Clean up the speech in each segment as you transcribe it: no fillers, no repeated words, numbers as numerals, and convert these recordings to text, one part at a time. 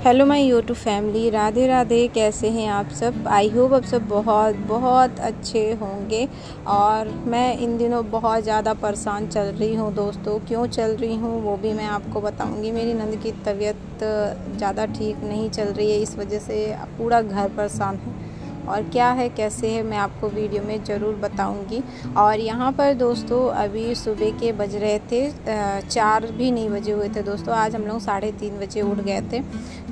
Hello my YouTube family, Radhe Radhe. कैसे हैं आप सब? आई होप आप सब बहुत बहुत अच्छे होंगे। और मैं इन दिनों बहुत ज़्यादा परेशान चल रही हूँ दोस्तों। क्यों चल रही हूँ वो भी मैं आपको बताऊँगी। मेरी नंद की तबीयत ज़्यादा ठीक नहीं चल रही है, इस वजह से पूरा घर परेशान है। और क्या है कैसे है मैं आपको वीडियो में ज़रूर बताऊंगी। और यहाँ पर दोस्तों अभी सुबह के बज रहे थे 4 भी नहीं बजे हुए थे दोस्तों। आज हम लोग 3:30 बजे उठ गए थे,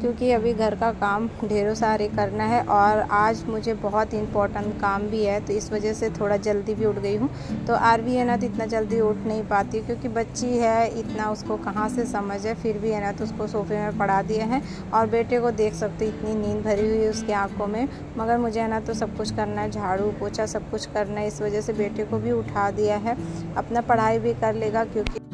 क्योंकि अभी घर का काम ढेरों सारे करना है और आज मुझे बहुत इम्पोर्टेंट काम भी है, तो इस वजह से थोड़ा जल्दी भी उठ गई हूँ। तो आरवी है ना, तो इतना जल्दी उठ नहीं पाती क्योंकि बच्ची है, इतना उसको कहाँ से समझ है। फिर भी है ना, तो उसको सोफे में पड़ा दिया है और बेटे को देख सकते इतनी नींद भरी हुई है उसकी आंखों में। मगर मुझे है ना तो सब कुछ करना है, झाड़ू पोछा सब कुछ करना है, इस वजह से बेटे को भी उठा दिया है। अपना पढ़ाई भी कर लेगा क्योंकि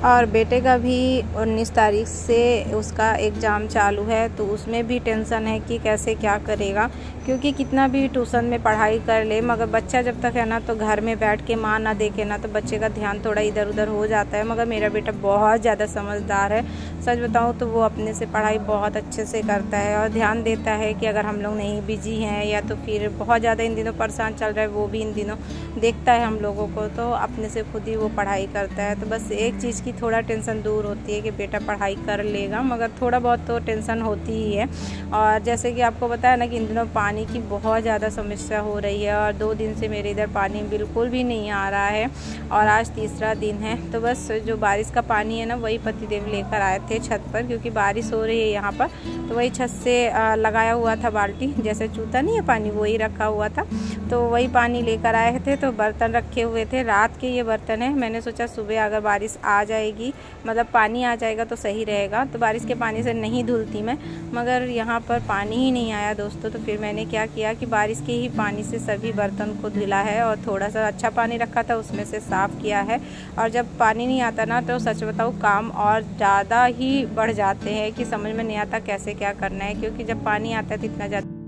और बेटे का भी 19 तारीख से उसका एग्ज़ाम चालू है, तो उसमें भी टेंशन है कि कैसे क्या करेगा। क्योंकि कितना भी ट्यूशन में पढ़ाई कर ले, मगर बच्चा जब तक है ना तो घर में बैठ के माँ ना देखे ना, तो बच्चे का ध्यान थोड़ा इधर उधर हो जाता है। मगर मेरा बेटा बहुत ज़्यादा समझदार है, सच बताऊँ तो वो अपने से पढ़ाई बहुत अच्छे से करता है और ध्यान देता है कि अगर हम लोग नहीं बिजी हैं या तो फिर बहुत ज़्यादा इन दिनों परेशान चल रहा है, वो भी इन दिनों देखता है हम लोगों को, तो अपने से खुद ही वो पढ़ाई करता है। तो बस एक चीज़ की थोड़ा टेंशन दूर होती है कि बेटा पढ़ाई कर लेगा, मगर थोड़ा बहुत तो टेंशन होती ही है। और जैसे कि आपको बताया ना कि इन दिनों पानी की बहुत ज़्यादा समस्या हो रही है और 2 दिन से मेरे इधर पानी बिल्कुल भी नहीं आ रहा है और आज तीसरा दिन है। तो बस जो बारिश का पानी है ना, वही पतिदेव लेकर आए थे छत पर, क्योंकि बारिश हो रही है यहाँ पर। तो वही छत से लगाया हुआ था बाल्टी, जैसे चूता नहीं है पानी, वही रखा हुआ था, तो वही पानी लेकर आए थे। तो बर्तन रखे हुए थे, रात के ये बर्तन है। मैंने सोचा सुबह अगर बारिश आ जाएगी, मतलब पानी आ जाएगा तो सही रहेगा, तो बारिश के पानी से नहीं धुलती मैं। मगर यहाँ पर पानी ही नहीं आया दोस्तों, तो फिर मैंने क्या किया कि बारिश के ही पानी से सभी बर्तन को धुला है और थोड़ा सा अच्छा पानी रखा था उसमें से साफ़ किया है। और जब पानी नहीं आता ना, तो सच बताऊँ काम और ज़्यादा ही बढ़ जाते हैं कि समझ में नहीं आता कैसे क्या करना है, क्योंकि जब पानी आता है तो इतना ज़्यादा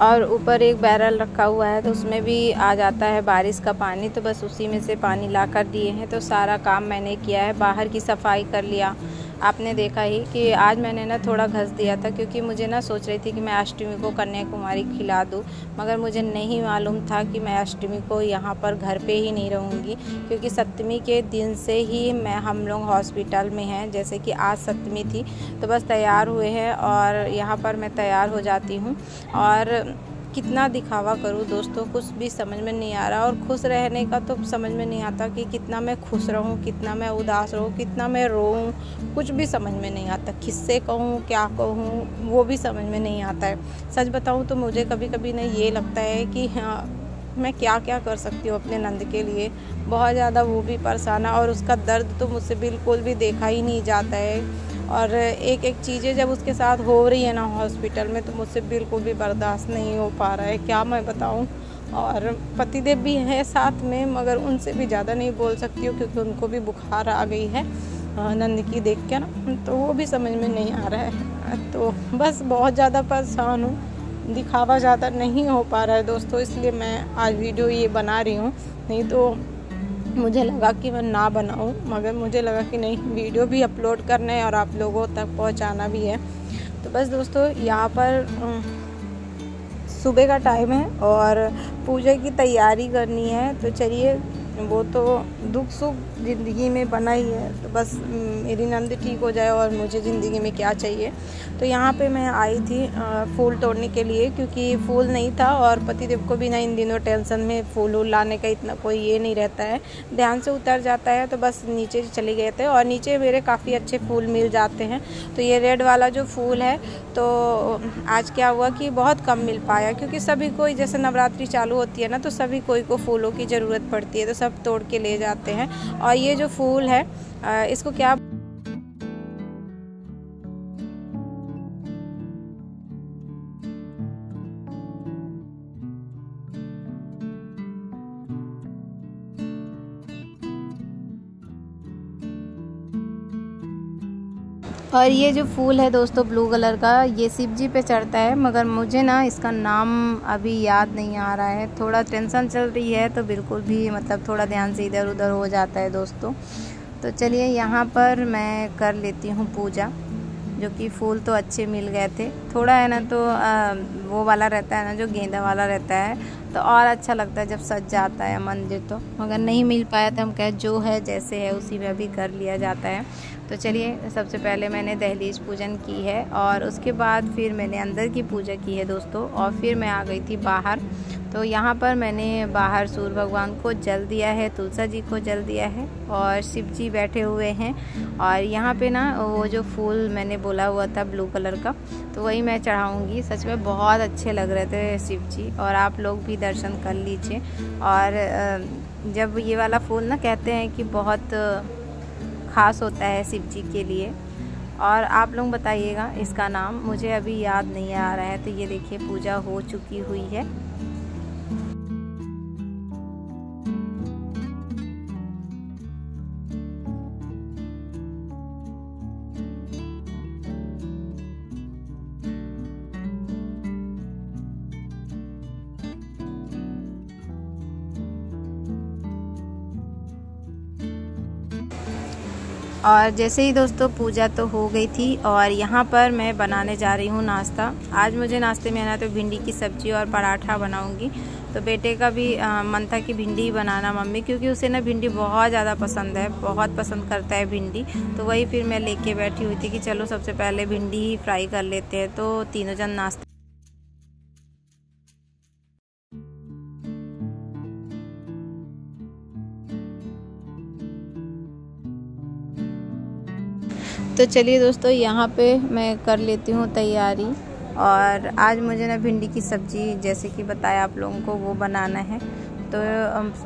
और ऊपर एक बैरल रखा हुआ है, तो उसमें भी आ जाता है बारिश का पानी, तो बस उसी में से पानी ला कर दिए हैं। तो सारा काम मैंने किया है, बाहर की सफाई कर लिया। आपने देखा ही कि आज मैंने ना थोड़ा घस दिया था, क्योंकि मुझे ना सोच रही थी कि मैं अष्टमी को कन्याकुमारी खिला दूँ, मगर मुझे नहीं मालूम था कि मैं अष्टमी को यहाँ पर घर पे ही नहीं रहूँगी, क्योंकि सप्तमी के दिन से ही हम लोग हॉस्पिटल में हैं। जैसे कि आज सप्तमी थी, तो बस तैयार हुए हैं और यहाँ पर मैं तैयार हो जाती हूँ। और कितना दिखावा करूँ दोस्तों, कुछ भी समझ में नहीं आ रहा। और खुश रहने का तो समझ में नहीं आता कि कितना मैं खुश रहूँ, कितना मैं उदास रहूँ, कितना मैं रोऊँ, कुछ भी समझ में नहीं आता। किससे कहूँ, क्या कहूँ, वो भी समझ में नहीं आता है। सच बताऊँ तो मुझे कभी कभी ना ये लगता है कि हाँ, मैं क्या क्या कर सकती हूँ अपने नंद के लिए। बहुत ज़्यादा वो भी परेशान है और उसका दर्द तो मुझसे बिल्कुल भी देखा ही नहीं जाता है। और एक एक चीज़ें जब उसके साथ हो रही है ना हॉस्पिटल में, तो मुझसे बिल्कुल भी बर्दाश्त नहीं हो पा रहा है, क्या मैं बताऊं। और पतिदेव भी है साथ में, मगर उनसे भी ज़्यादा नहीं बोल सकती हूँ क्योंकि उनको भी बुखार आ गई है नंद की देख के ना, तो वो भी समझ में नहीं आ रहा है। तो बस बहुत ज़्यादा परेशान हूँ, दिखावा ज़्यादा नहीं हो पा रहा है दोस्तों, इसलिए मैं आज वीडियो ये बना रही हूँ। नहीं तो मुझे लगा कि मैं ना बनाऊं, मगर मुझे लगा कि नहीं, वीडियो भी अपलोड करना है और आप लोगों तक पहुंचाना भी है। तो बस दोस्तों यहाँ पर सुबह का टाइम है और पूजा की तैयारी करनी है। तो चलिए, वो तो दुख सुख ज़िंदगी में बना ही है, तो बस मेरी नंद ठीक हो जाए और मुझे ज़िंदगी में क्या चाहिए। तो यहाँ पे मैं आई थी फूल तोड़ने के लिए, क्योंकि फूल नहीं था और पतिदेव को भी ना इन दिनों टेंशन में फूल लाने का इतना कोई ये नहीं रहता है, ध्यान से उतर जाता है। तो बस नीचे चले गए थे और नीचे मेरे काफ़ी अच्छे फूल मिल जाते हैं। तो ये रेड वाला जो फूल है, तो आज क्या हुआ कि बहुत कम मिल पाया, क्योंकि सभी कोई, जैसे नवरात्रि चालू होती है ना, तो सभी कोई को फूलों की ज़रूरत पड़ती है, तो सब तोड़ के ले जाते हैं। और ये जो फूल है इसको क्या और ये जो फूल है दोस्तों ब्लू कलर का, ये शिव जी पे चढ़ता है, मगर मुझे ना इसका नाम अभी याद नहीं आ रहा है। थोड़ा टेंशन चल रही है तो बिल्कुल भी मतलब थोड़ा ध्यान से इधर उधर हो जाता है दोस्तों। तो चलिए यहाँ पर मैं कर लेती हूँ पूजा, जो कि फूल तो अच्छे मिल गए थे। थोड़ा है ना तो वो वाला रहता है ना, जो गेंदा वाला रहता है, तो और अच्छा लगता है जब सज जाता है मंदिर। तो मगर नहीं मिल पाया तो हम कहे जो है जैसे है उसी में अभी कर लिया जाता है। तो चलिए सबसे पहले मैंने दहलीज पूजन की है और उसके बाद फिर मैंने अंदर की पूजा की है दोस्तों, और फिर मैं आ गई थी बाहर। तो यहाँ पर मैंने बाहर सूर्य भगवान को जल दिया है, तुलसी जी को जल दिया है और शिव जी बैठे हुए हैं। और यहाँ पे ना वो जो फूल मैंने बोला हुआ था ब्लू कलर का, तो वही मैं चढ़ाऊँगी। सच में बहुत अच्छे लग रहे थे शिव जी, और आप लोग भी दर्शन कर लीजिए। और जब ये वाला फूल ना कहते हैं कि बहुत ख़ास होता है शिव जी के लिए, और आप लोग बताइएगा इसका नाम, मुझे अभी याद नहीं आ रहा है। तो ये देखिए पूजा हो चुकी हुई है। और जैसे ही दोस्तों पूजा तो हो गई थी, और यहाँ पर मैं बनाने जा रही हूँ नाश्ता। आज मुझे नाश्ते में ना तो भिंडी की सब्ज़ी और पराठा बनाऊँगी। तो बेटे का भी मन था कि भिंडी ही बनाना मम्मी, क्योंकि उसे ना भिंडी बहुत ज़्यादा पसंद है, बहुत पसंद करता है भिंडी। तो वही फिर मैं लेके बैठी हुई थी कि चलो सबसे पहले भिंडी ही फ्राई कर लेते हैं, तो तीनों जन नाश्ता। तो चलिए दोस्तों यहाँ पे मैं कर लेती हूँ तैयारी। और आज मुझे ना भिंडी की सब्ज़ी, जैसे कि बताया आप लोगों को, वो बनाना है। तो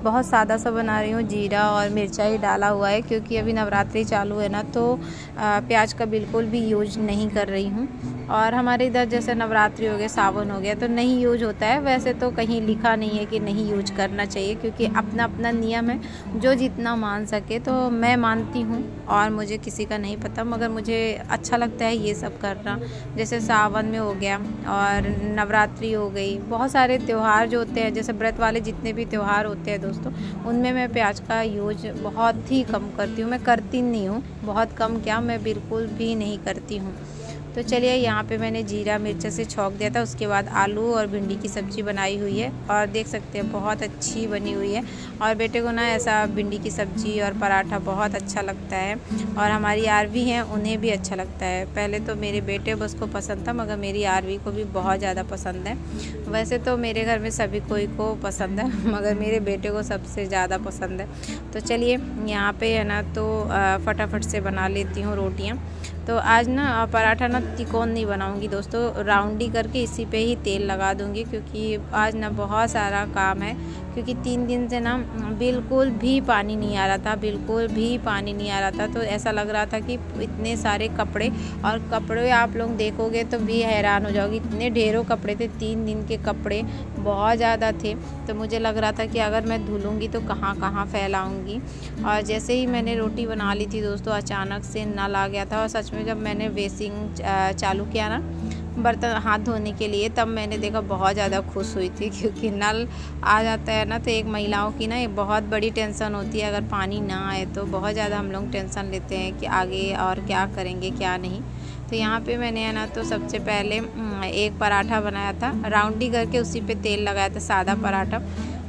बहुत सादा सा बना रही हूँ, जीरा और मिर्चा ही डाला हुआ है, क्योंकि अभी नवरात्रि चालू है ना, तो प्याज का बिल्कुल भी यूज नहीं कर रही हूँ। और हमारे इधर जैसे नवरात्रि हो गया, सावन हो गया, तो नहीं यूज होता है। वैसे तो कहीं लिखा नहीं है कि नहीं यूज करना चाहिए, क्योंकि अपना अपना नियम है, जो जितना मान सके। तो मैं मानती हूँ और मुझे किसी का नहीं पता, मगर मुझे अच्छा लगता है ये सब करना। जैसे सावन में हो गया और नवरात्रि हो गई, बहुत सारे त्यौहार जो होते हैं, जैसे व्रत वाले जितने भी त्यौहार होते हैं दोस्तों, उनमें मैं प्याज का यूज बहुत ही कम करती हूँ। मैं करती नहीं हूँ, बहुत कम क्या, मैं बिल्कुल भी नहीं करती हूँ। तो चलिए यहाँ पे मैंने जीरा मिर्च से छौंक दिया था, उसके बाद आलू और भिंडी की सब्ज़ी बनाई हुई है, और देख सकते हैं बहुत अच्छी बनी हुई है। और बेटे को ना ऐसा भिंडी की सब्ज़ी और पराठा बहुत अच्छा लगता है, और हमारी आरवी हैं उन्हें भी अच्छा लगता है। पहले तो मेरे बेटे बस को पसंद था, मगर मेरी आरवी को भी बहुत ज़्यादा पसंद है। वैसे तो मेरे घर में सभी कोई को पसंद है, मगर मेरे बेटे को सबसे ज़्यादा पसंद है। तो चलिए यहाँ पे है ना, तो फटाफट से बना लेती हूँ रोटियाँ। तो आज ना पराठा ना तिकोन नहीं बनाऊंगी दोस्तों, राउंड ही करके इसी पे ही तेल लगा दूंगी, क्योंकि आज ना बहुत सारा काम है। क्योंकि 3 दिन से ना बिल्कुल भी पानी नहीं आ रहा था, बिल्कुल भी पानी नहीं आ रहा था। तो ऐसा लग रहा था कि इतने सारे कपड़े, और कपड़े आप लोग देखोगे तो भी हैरान हो जाओगे, इतने ढेरों कपड़े थे। 3 दिन के कपड़े बहुत ज़्यादा थे। तो मुझे लग रहा था कि अगर मैं धुलूँगी तो कहाँ कहाँ फैलाऊँगी। और जैसे ही मैंने रोटी बना ली थी दोस्तों, अचानक से नल आ गया था। और सच में जब मैंने बेसिंग चालू किया ना बर्तन हाथ धोने के लिए, तब मैंने देखा बहुत ज़्यादा खुश हुई थी, क्योंकि नल आ जाता है ना, तो एक महिलाओं की ना ये बहुत बड़ी टेंशन होती है। अगर पानी ना आए तो बहुत ज़्यादा हम लोग टेंशन लेते हैं कि आगे और क्या करेंगे क्या नहीं। तो यहाँ पे मैंने है ना, तो सबसे पहले एक पराठा बनाया था, राउंडी करके उसी पे तेल लगाया था, सादा पराठा।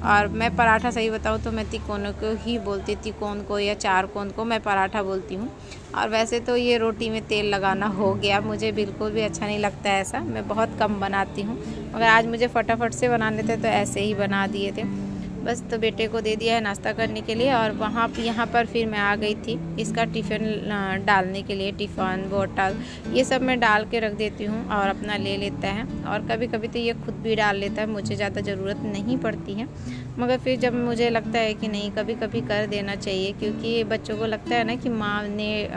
और मैं पराठा सही बताऊँ तो मैं तिकोनों को ही बोलती, तिकोन को या 4 कोन को मैं पराठा बोलती हूँ। और वैसे तो ये रोटी में तेल लगाना हो गया, मुझे बिल्कुल भी अच्छा नहीं लगता है ऐसा, मैं बहुत कम बनाती हूँ। मगर आज मुझे फटाफट से बनाने थे तो ऐसे ही बना दिए थे बस। तो बेटे को दे दिया है नाश्ता करने के लिए, और यहाँ पर फिर मैं आ गई थी इसका टिफ़िन डालने के लिए। टिफ़िन बोतल ये सब मैं डाल के रख देती हूँ, और अपना ले लेता है। और कभी कभी तो ये खुद भी डाल लेता है, मुझे ज़्यादा ज़रूरत नहीं पड़ती है। मगर फिर जब मुझे लगता है कि नहीं, कभी कभी कर देना चाहिए, क्योंकि बच्चों को लगता है ना कि माँ ने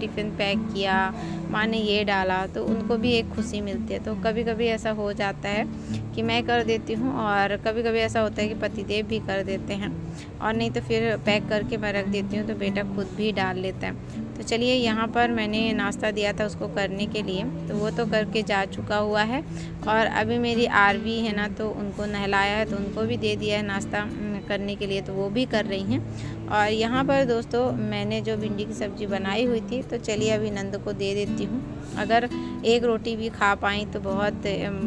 टिफ़िन पैक किया, माँ ने ये डाला, तो उनको भी एक खुशी मिलती है। तो कभी कभी ऐसा हो जाता है कि मैं कर देती हूँ, और कभी कभी ऐसा होता है कि पतिदेव भी कर देते हैं, और नहीं तो फिर पैक करके मैं रख देती हूँ तो बेटा खुद भी डाल लेता है। तो चलिए, यहाँ पर मैंने नाश्ता दिया था उसको करने के लिए, तो वो तो करके जा चुका हुआ है। और अभी मेरी आरवी है ना, तो उनको नहलाया है, तो उनको भी दे दिया है नाश्ता करने के लिए, तो वो भी कर रही हैं। और यहाँ पर दोस्तों मैंने जो भिंडी की सब्ज़ी बनाई हुई थी, तो चलिए अभी नंद को दे देती हूँ। अगर एक रोटी भी खा पाई तो बहुत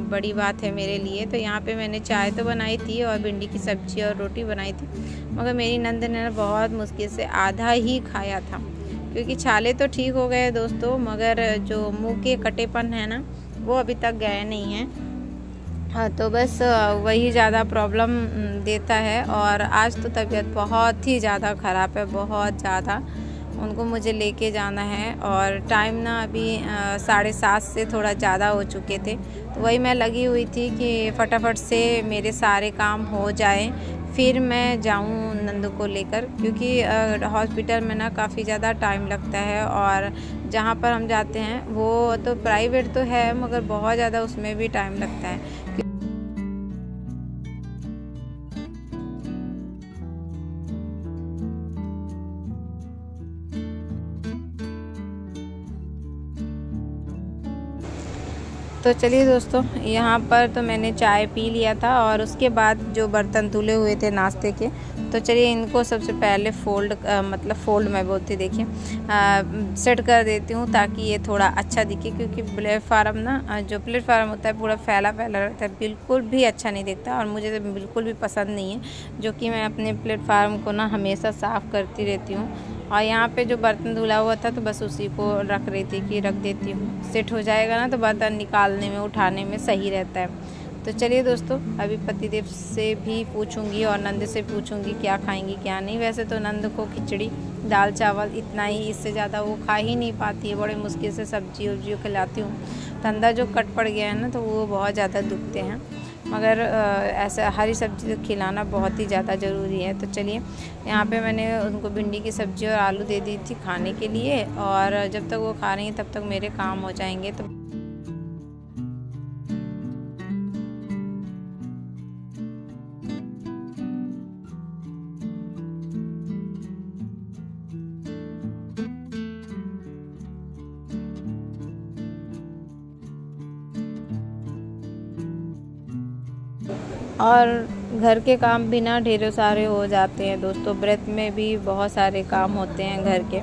बड़ी बात है मेरे लिए। तो यहाँ पे मैंने चाय तो बनाई थी और भिंडी की सब्ज़ी और रोटी बनाई थी, मगर मेरी नंद ने बहुत मुश्किल से आधा ही खाया था, क्योंकि छाले तो ठीक हो गए दोस्तों, मगर जो मुंह के कटेपन है ना, वो अभी तक गए नहीं हैं। हाँ, तो बस वही ज़्यादा प्रॉब्लम देता है। और आज तो तबीयत बहुत ही ज़्यादा ख़राब है, बहुत ज़्यादा। उनको मुझे लेके जाना है और टाइम ना अभी 7:30 से थोड़ा ज़्यादा हो चुके थे, तो वही मैं लगी हुई थी कि फटाफट से मेरे सारे काम हो जाए, फिर मैं जाऊं नंदू को लेकर, क्योंकि हॉस्पिटल में ना काफ़ी ज़्यादा टाइम लगता है। और जहां पर हम जाते हैं वो तो प्राइवेट तो है, मगर बहुत ज़्यादा उसमें भी टाइम लगता है। तो चलिए दोस्तों, यहाँ पर तो मैंने चाय पी लिया था और उसके बाद जो बर्तन धुले हुए थे नाश्ते के, तो चलिए इनको सबसे पहले फोल्ड मैं बोलती, देखिए सेट कर देती हूँ ताकि ये थोड़ा अच्छा दिखे, क्योंकि प्लेटफार्म ना, जो प्लेटफार्म होता है पूरा फैला रहता है, बिल्कुल भी अच्छा नहीं दिखता और मुझे तो बिल्कुल भी पसंद नहीं है, जो कि मैं अपने प्लेटफार्म को ना हमेशा साफ़ करती रहती हूँ। और यहाँ पे जो बर्तन धुला हुआ था, तो बस उसी को रख रही थी कि रख देती हूँ, सेट हो जाएगा ना, तो बर्तन निकालने में उठाने में सही रहता है। तो चलिए दोस्तों, अभी पतिदेव से भी पूछूंगी और नंद से पूछूंगी क्या खाएंगी क्या नहीं। वैसे तो नंद को खिचड़ी दाल चावल इतना ही, इससे ज़्यादा वो खा ही नहीं पाती है, बड़े मुश्किल से सब्जी वब्जी खिलाती हूँ। धंधा जो कट पड़ गया है ना, तो वो बहुत ज़्यादा दुखते हैं, मगर ऐसा हरी सब्ज़ी तो खिलाना बहुत ही ज़्यादा ज़रूरी है। तो चलिए, यहाँ पे मैंने उनको भिंडी की सब्ज़ी और आलू दे दी थी खाने के लिए, और जब तक वो खा रही हैं तब तक मेरे काम हो जाएंगे। तो और घर के भी भी ना ढेरों सारे हो जाते हैं दोस्तों। व्रत में भी बहुत सारे काम होते हैं घर के,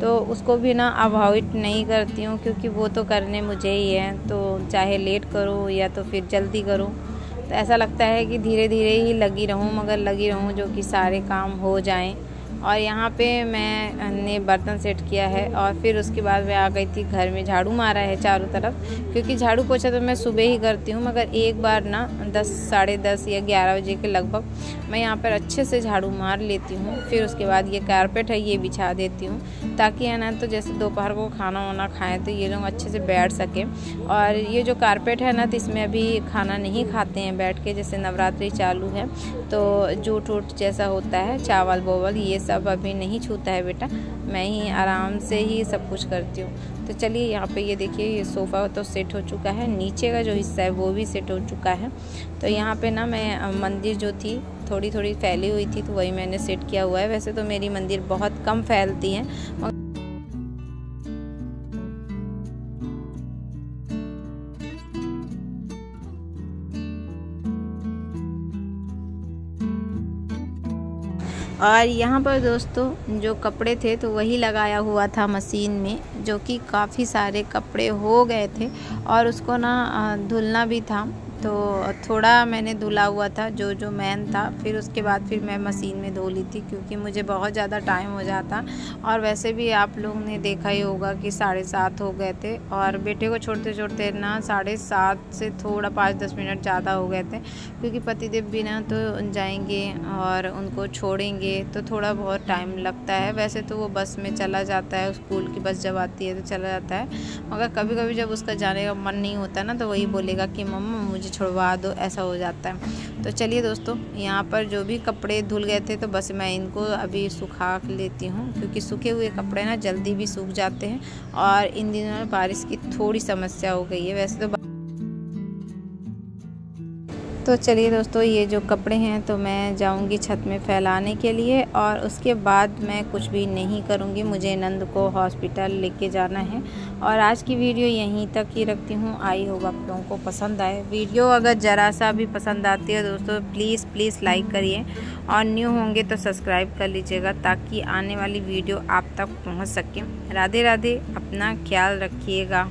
तो उसको भी ना अवॉइड नहीं करती हूँ, क्योंकि वो तो करने मुझे ही है। तो चाहे लेट करूँ या तो फिर जल्दी करूँ, तो ऐसा लगता है कि धीरे धीरे ही लगी रहूँ, मगर लगी रहूँ जो कि सारे काम हो जाएं। और यहाँ पे मैंने बर्तन सेट किया है और फिर उसके बाद मैं आ गई थी घर में, झाड़ू मारा है चारों तरफ, क्योंकि झाड़ू पोछा तो मैं सुबह ही करती हूँ, मगर एक बार ना 10, साढ़े 10 या 11 बजे के लगभग मैं यहाँ पर अच्छे से झाड़ू मार लेती हूँ। फिर उसके बाद ये कारपेट है, ये बिछा देती हूँ, ताकि है ना, तो जैसे दोपहर को खाना वाना खाएँ तो ये लोग अच्छे से बैठ सकें। और ये जो कारपेट है ना, तो इसमें अभी खाना नहीं खाते हैं बैठ के, जैसे नवरात्रि चालू है तो जूठ उठ जैसा होता है, चावल बोवल ये सब अभी नहीं छूता है बेटा, मैं ही आराम से ही सब कुछ करती हूँ। तो चलिए, यहाँ पे ये देखिए, ये सोफ़ा तो सेट हो चुका है, नीचे का जो हिस्सा है वो भी सेट हो चुका है। तो यहाँ पे ना मैं मंदिर जो थी थोड़ी थोड़ी फैली हुई थी, तो वही मैंने सेट किया हुआ है। वैसे तो मेरी मंदिर बहुत कम फैलती है, और यहाँ पर दोस्तों जो कपड़े थे तो वही लगाया हुआ था मशीन में, जो कि काफ़ी सारे कपड़े हो गए थे और उसको ना धुलना भी था। तो थोड़ा मैंने धुला हुआ था जो मैन था, फिर उसके बाद फिर मैं मशीन में धो ली थी, क्योंकि मुझे बहुत ज़्यादा टाइम हो जाता। और वैसे भी आप लोगों ने देखा ही होगा कि 7:30 हो गए थे, और बेटे को छोड़ते छोड़ते ना 7:30 से थोड़ा 5-10 मिनट ज़्यादा हो गए थे, क्योंकि पतिदेव भी ना तो जाएंगे और उनको छोड़ेंगे तो थोड़ा बहुत टाइम लगता है। वैसे तो वो बस में चला जाता है, स्कूल की बस जब आती है तो चला जाता है, मगर कभी कभी जब उसका जाने का मन नहीं होता ना, तो वही बोलेगा कि मम्मा मुझे छुड़वा दो, ऐसा हो जाता है। तो चलिए दोस्तों, यहाँ पर जो भी कपड़े धुल गए थे तो बस मैं इनको अभी सुखा लेती हूँ, क्योंकि सूखे हुए कपड़े ना जल्दी भी सूख जाते हैं, और इन दिनों में बारिश की थोड़ी समस्या हो गई है। वैसे तो चलिए दोस्तों, ये जो कपड़े हैं तो मैं जाऊंगी छत में फैलाने के लिए और उसके बाद मैं कुछ भी नहीं करूंगी। मुझे नंद को हॉस्पिटल लेके जाना है। और आज की वीडियो यहीं तक ही रखती हूँ। आई होप आप लोगों को पसंद आए। वीडियो अगर ज़रा सा भी पसंद आती है दोस्तों, प्लीज़ लाइक करिए और न्यू होंगे तो सब्सक्राइब कर लीजिएगा ताकि आने वाली वीडियो आप तक पहुँच सके। राधे राधे, अपना ख्याल रखिएगा।